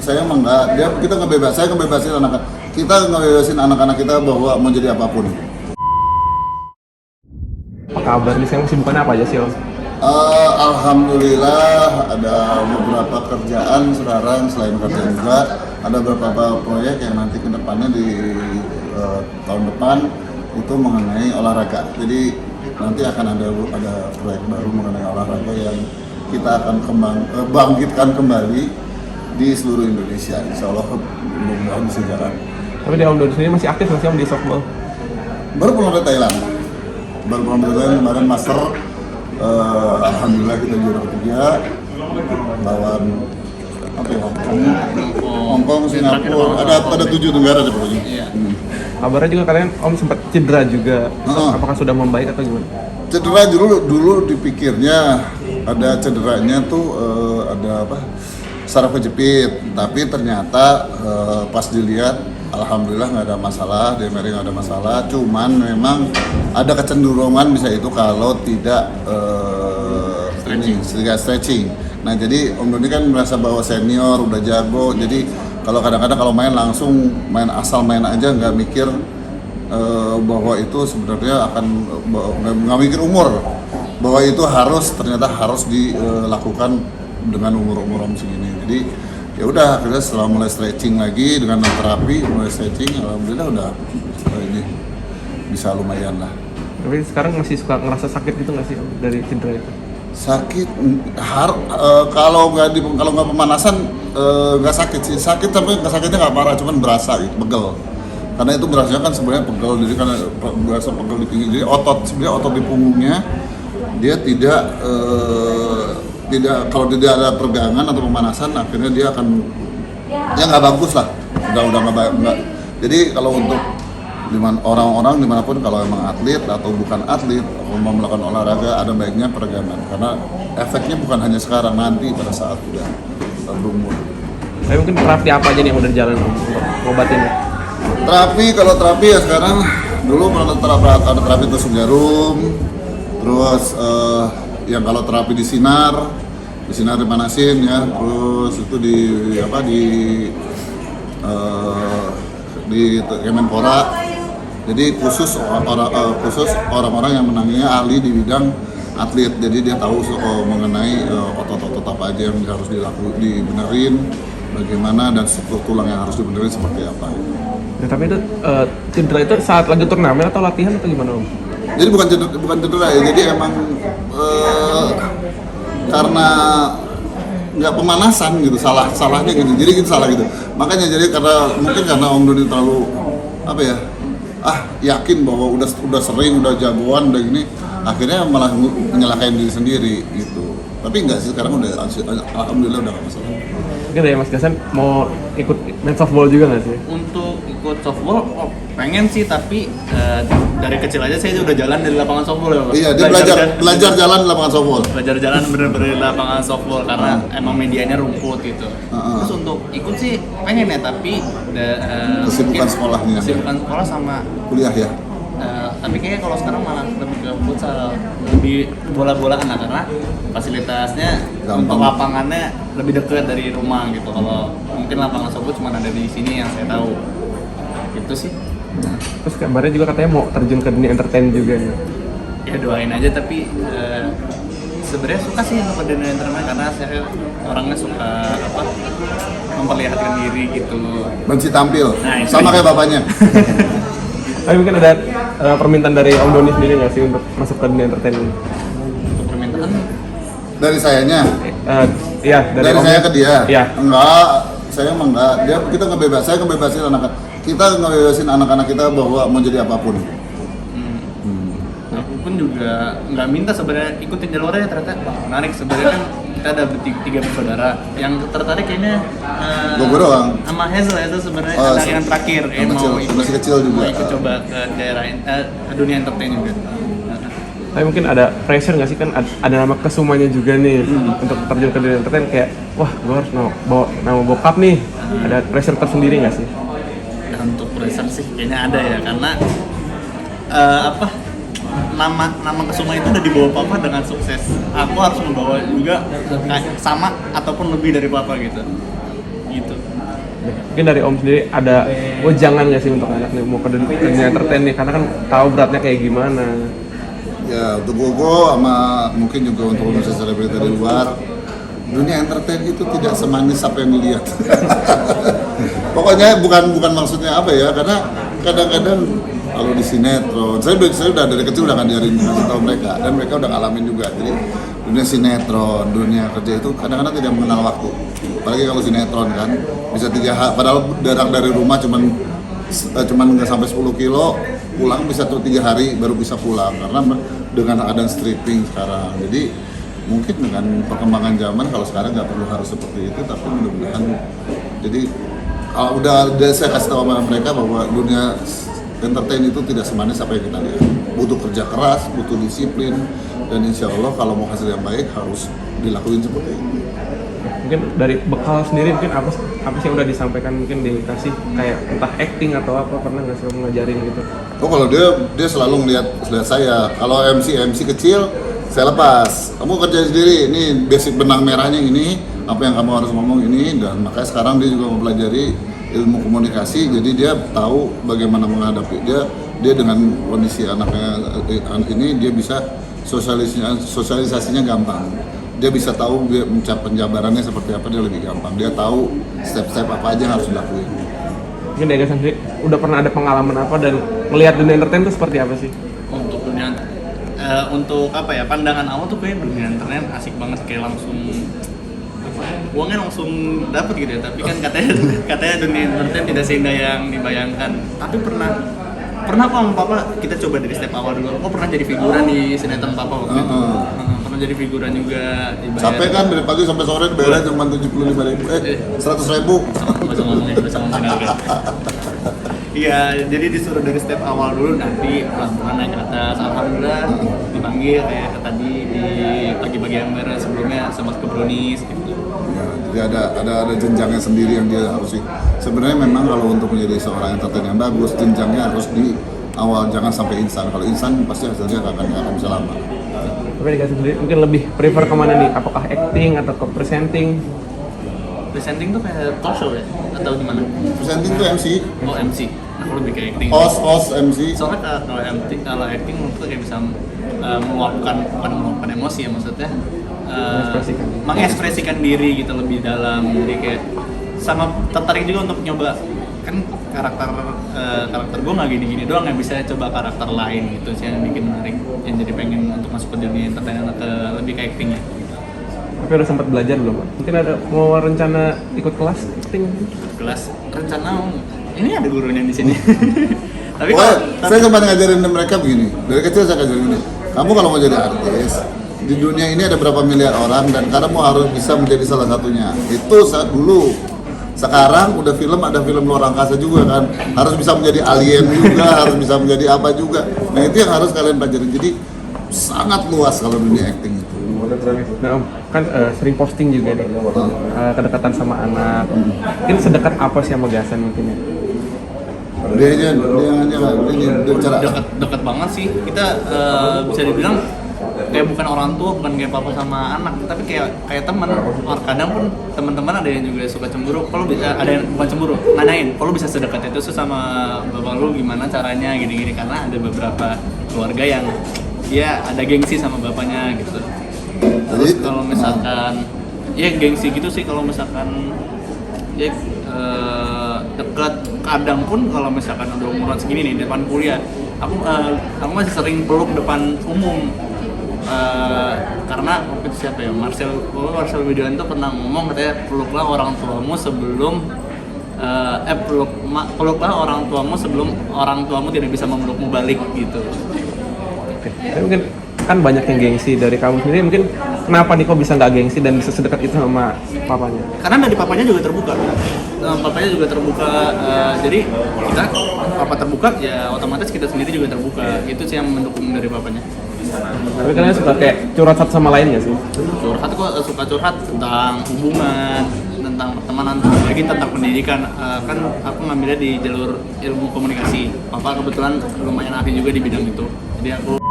saya emang enggak. Kita saya ngebebasin anak-anak kita bahwa mau jadi apapun. Apa kabar nih? Sekarang kesibukannya apa aja sih, Om? Alhamdulillah ada beberapa kerjaan sekarang, selain kerja juga ada beberapa proyek yang nanti kedepannya di tahun depan itu mengenai olahraga. Jadi nanti akan ada proyek baru mengenai olahraga yang kita akan bangkitkan kembali di seluruh Indonesia. Insya Allah mudah-mudahan bisa jalan. Tapi di Om Doni sendiri masih aktif nggak sih Om di softball? Baru pulang dari Thailand. Kemarin master. Alhamdulillah kita juara ketiga lawan Hongkong, Singapura, ada 7 negara deh pokoknya. Iya. Kabarnya juga kalian Om sempat cedera juga. Apakah sudah membaik atau gimana? Cedera dulu dipikirnya ada cederanya tuh ada saraf kejepit, tapi ternyata pas dilihat alhamdulillah nggak ada masalah, DMRI nggak ada masalah, cuman memang ada kecenderungan bisa itu kalau tidak stretching. Nah jadi Om Doni kan merasa bahwa senior udah jago, jadi kalau kadang-kadang kalau main langsung asal main aja nggak mikir bahwa itu sebenarnya akan nggak mikir umur, bahwa itu ternyata harus dilakukan dengan umur Om segini. Jadi ya udah akhirnya setelah mulai stretching lagi dengan terapi, mulai stretching, alhamdulillah udah ini bisa lumayan lah. Tapi sekarang masih suka ngerasa sakit gitu nggak sih Om, dari cedera itu? Sakit kalau nggak pemanasan nggak sakit sih, tapi nggak sakitnya nggak parah, cuman berasa gitu, pegel. Karena itu berasanya kan sebenarnya pegel, jadi karena berasa pegel di pinggir, jadi otot di punggungnya dia tidak kalau tidak ada peregangan atau pemanasan, akhirnya dia akan ya nggak bagus lah, udah nggak. Jadi kalau untuk orang-orang dimanapun, kalau emang atlet atau bukan atlet mau melakukan olahraga, ada baiknya peregangan karena efeknya bukan hanya sekarang, nanti pada saat udah berumur. Tapi mungkin terapi apa aja nih yang udah jalan untuk ngobatinnya? Kalau terapi ya sekarang, dulu ada terapi tusuk jarum, terus yang kalau terapi di sinar dipanasin ya, terus itu di Kemenpora. Jadi khusus orang-orang yang menanginya ahli di bidang atlet, jadi dia tahu mengenai otot-otot apa aja yang harus dibenerin, bagaimana, dan struktur tulang yang harus dibenerin seperti apa. Nah, tapi itu cedera itu saat lagi turnamen atau latihan atau gimana Om? Jadi bukan cedera ya, jadi emang karena nggak pemanasan gitu, salahnya gitu, jadi gitu salah gitu. Makanya jadi karena Om Doni terlalu yakin bahwa udah sering, udah jagoan, udah gini, akhirnya malah menyalahkan diri sendiri gitu. Tapi enggak sih, sekarang udah alhamdulillah udah nggak masalah. Mungkin ya Mas Gasan mau ikut main softball juga nggak sih? Untuk ikut softball, pengen sih, tapi dari kecil aja saya udah jalan dari lapangan softball ya Pak. Iya, dia belajar jalan di lapangan softball. Belajar jalan bener-bener di lapangan softball karena emang medianya rumput gitu. Terus untuk ikut sih pengen ya, tapi Kesibukan sekolahnya. Kesibukan sekolah sama Kuliah ya. tapi kayaknya kalau sekarang malah lebih ke futsal, lebih bola-bolaan lah, karena fasilitasnya Gampang. untuk lapangannya lebih dekat dari rumah gitu. Kalau mungkin lapangan softball cuma ada di sini yang saya tahu. Itu sih. Terus kabarnya juga katanya mau terjun ke dunia entertain juga ya? Ya doain aja, tapi sebenarnya suka sih untuk ke dunia entertain karena saya orangnya suka memperlihatkan diri gitu. Benci tampil, Nah, sama kayak bapaknya. Tapi mungkin ada permintaan dari Om Doni sendiri nggak sih untuk masuk ke dunia entertain? Untuk permintaan Dari sayanya? Iya, Dari Om. saya ke dia? Iya. Enggak, saya emang enggak. Saya ngebebasin anak-anak kita bahwa mau jadi apapun. aku pun juga nggak minta sebenarnya ikutin jalurnya, ternyata menarik. Sebenarnya kan kita ada tiga bersaudara yang tertarik kayaknya Gue doang. sama Hazel sebenarnya anak yang terakhir masih kecil juga. mau ikut coba ke daerah ke dunia entertain juga. Tapi mungkin ada pressure nggak sih, kan ada nama Kesumanya juga nih untuk terjun ke dunia entertain, kayak wah gue harus bawa nama bokap nih, ada pressure tersendiri nggak sih? Untuk pressure sih kayaknya ada ya, karena nama Kesuma itu udah dibawa papa dengan sukses. Aku harus membawa juga sama ataupun lebih dari papa gitu. mungkin dari Om sendiri ada jangan nggak sih untuk anak nih mau ke dunia entertain nih, karena kan tahu beratnya kayak gimana. Ya untuk Gogo sama mungkin juga untuk pemirsa selebriti di luar, dunia entertain itu tidak semanis apa yang dilihat. Pokoknya bukan maksudnya apa ya, karena kadang-kadang kalau di sinetron, saya udah dari kecil udah ngajarin kasih tahu mereka, dan mereka udah ngalamin juga. Jadi dunia sinetron, dunia kerja itu kadang-kadang tidak mengenal waktu. Apalagi kalau sinetron kan bisa 3 hari, padahal jarak dari rumah cuman nggak sampai 10 kilo, pulang bisa tuh 3 hari baru bisa pulang karena dengan ada stripping sekarang. Jadi mungkin dengan perkembangan zaman kalau sekarang nggak perlu harus seperti itu, tapi mudah-mudahan jadi kalau udah saya kasih tahu sama mereka bahwa dunia entertain itu tidak semanis apa yang kita lihat. Butuh kerja keras, butuh disiplin, dan insya Allah kalau mau hasil yang baik harus dilakuin seperti itu. Mungkin dari bekal sendiri mungkin apa sih yang udah disampaikan, mungkin dikasih kayak entah acting atau apa, pernah nggak sih kamu ngajarin gitu? Oh kalau dia selalu ngeliat saya, kalau MC kecil saya lepas, kamu kerja sendiri, ini basic benang merahnya ini, apa yang kamu harus ngomong ini, dan makanya sekarang dia juga mempelajari ilmu komunikasi, jadi dia tahu bagaimana menghadapi dia dengan kondisi anaknya ini, dia bisa sosialisasinya gampang. Dia bisa tahu dia penjabarannya seperti apa, dia lebih gampang. Dia tahu step-step apa aja yang harus dilakuin. Mungkin dari sendiri udah pernah ada pengalaman apa dan melihat dunia entertain itu seperti apa sih? Untuk dunia untuk apa ya, pandangan awal tuh kayak dunia internet asik banget, kayak langsung uangnya langsung dapet gitu ya. Tapi kan katanya dunia entertain tidak seindah yang dibayangkan. Tapi pernah kok sama papa kita coba dari step awal dulu. Pernah jadi figuran di sinetron papa waktu itu. Pernah jadi figuran juga, dibayar. Capek kan dari pagi sampai sore bayarnya cuma 75.000, 100.000. Bisa ngomongin harga. Iya, jadi disuruh dari step awal dulu, nanti pelan-pelan naik ke atas. Alhamdulillah dipanggil kayak tadi di pagi-pagi ember sebelumnya sama ke Brownies gitu. Ya, jadi ada jenjangnya sendiri yang dia harus sih. Sebenarnya memang kalau untuk menjadi seorang entertainer yang bagus, jenjangnya harus di awal, jangan sampai instan. Kalau instan pasti hasilnya akan bisa lama. Tapi dikasih sendiri mungkin lebih prefer kemana nih? Apakah acting atau ke presenting? Presenting tuh kayak talk show ya? Atau gimana? Presenting tuh MC. Oh MC, aku lebih kayak acting. Host MC. Soalnya kalau acting menurutku kayak bisa bukan meluapkan emosi ya, maksudnya mengekspresikan diri gitu lebih dalam. Jadi kayak sama tertarik juga untuk nyoba, kan karakter gue nggak gini-gini doang, yang bisa coba karakter lain gitu sih yang bikin menarik, yang jadi pengen untuk masuk ke dunia entertainment lebih ke acting ya. Tapi udah sempat belajar belum, Pak? Mungkin ada mau rencana ikut kelas acting? Kelas rencana ini ada gurunya di sini. Tapi saya sempat ngajarin mereka begini, dari kecil saya ngajarin ini, kamu kalau mau jadi artis di dunia ini ada berapa miliar orang dan kamu harus bisa menjadi salah satunya. Itu saat dulu. Sekarang udah ada film luar angkasa juga kan, harus bisa menjadi alien juga, harus bisa menjadi apa juga. Nah itu yang harus kalian pelajarin. Jadi sangat luas kalau dunia acting itu. Nah Om, kan sering posting juga nih, kedekatan sama anak. Mungkin sedekat apa sih sama Gasan mungkin ya? Dia cara dekat banget sih. Kita bisa dibilang kayak bukan orang tua, bukan kayak papa sama anak, tapi kayak teman. Kadang pun teman-teman ada yang juga suka cemburu. Kalau ada yang bukan cemburu, nanyain, kalau bisa sedekat itu sama bapak lu gimana caranya gini-gini, karena ada beberapa keluarga yang ya ada gengsi sama bapaknya gitu. Terus kalau misalkan ya gengsi gitu sih, kalau misalkan ya dekat, kadang pun kalau misalkan udah umuran segini nih depan kuliah, aku masih sering peluk depan umum. Karena waktu itu siapa ya, Marcel Widianto pernah ngomong, katanya peluklah orang tuamu sebelum peluklah orang tuamu sebelum orang tuamu tidak bisa memelukmu balik gitu. Oke. Tapi mungkin kan banyak yang gengsi, dari kamu sendiri mungkin kenapa nih kok bisa nggak gengsi dan bisa sedekat itu sama papanya? Karena dari papanya juga terbuka. Jadi kita papa terbuka ya otomatis kita sendiri juga terbuka. Itu sih yang mendukung dari papanya. Tapi kalian suka kayak curhat satu sama lain nggak sih? Curhat kok, suka curhat tentang hubungan, tentang pertemanan, lagi tentang pendidikan. Kan aku ngambilnya di jalur ilmu komunikasi. Papa kebetulan lumayan ahli juga di bidang itu. Jadi aku